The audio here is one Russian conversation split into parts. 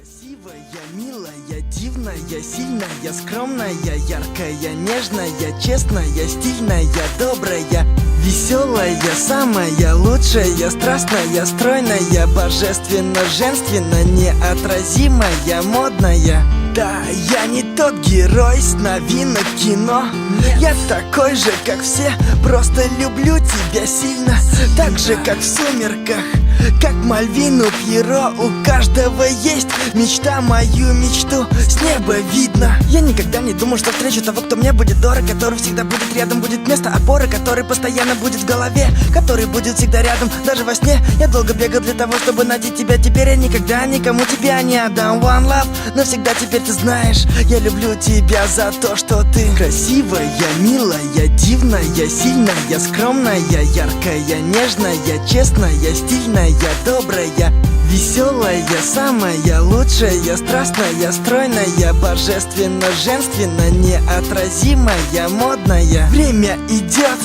Красивая, милая, дивная, сильная, скромная, яркая, нежная, честная, стильная, добрая, веселая, самая лучшая, страстная, стройная, божественно, женственно, неотразимая, модная. Да, я не тот герой с новинок кино. Я такой же, как все, просто люблю тебя сильно. Так же, как в «Сумерках», как Мальвину Пьеро. У каждого есть мечта, мою мечту с неба видно. Я никогда не думал, что встречу того, кто мне будет дорог, который всегда будет рядом, будет место опоры, который постоянно будет в голове, который будет всегда рядом, даже во сне. Я долго бегал для того, чтобы найти тебя. Теперь я никогда никому тебя не отдам. One love, навсегда теперь ты знаешь, я люблю тебя за то, что ты красивая, милая, дивная, сильная, скромная, яркая, нежная, честная, стильная, добрая, веселая, самая лучшая, страстная, стройная, божественно, женственно, неотразимая, модная. Время идет,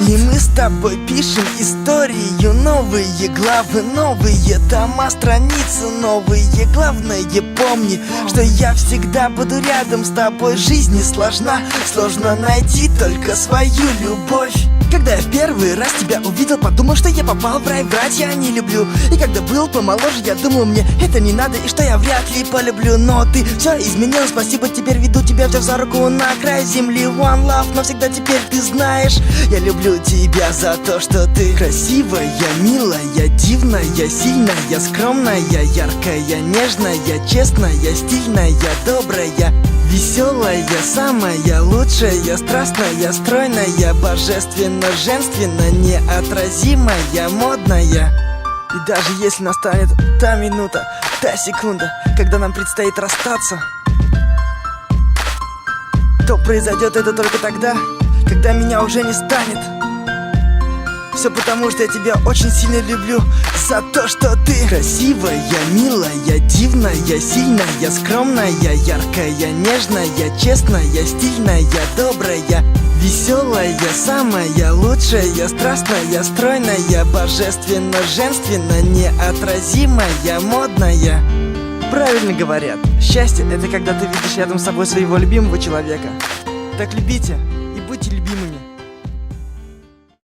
и мы с тобой пишем историю. Новые главы, новые тома, страницы новые. Главное, помни, что я всегда буду рядом с тобой. Жизнь не сложна, сложно найти только свою любовь. Когда я в первый раз тебя увидел, подумал, что я попал в рай, врать я не люблю. И когда был помоложе, я думал, мне это не надо, и что я вряд ли полюблю. Но ты все изменил, спасибо, теперь веду тебя, взяв за руку на край земли. One love, навсегда теперь ты знаешь, я люблю тебя за то, что ты красивая, милая, дивная, сильная, скромная, яркая, нежная, честная, стильная, добрая, веселая, самая лучшая, страстная, стройная, божественно, женственно, неотразимая, модная. И даже если настанет та минута, та секунда, когда нам предстоит расстаться, то произойдет это только тогда, когда меня уже не станет. Все потому, что я тебя очень сильно люблю за то, что ты красивая, милая, дивная, сильная, скромная, яркая, нежная, честная, стильная, добрая, веселая, самая лучшая, страстная, стройная, божественно, женственно, неотразимая, модная. Правильно говорят, счастье — это когда ты видишь рядом с собой своего любимого человека. Так любите и будьте любимыми.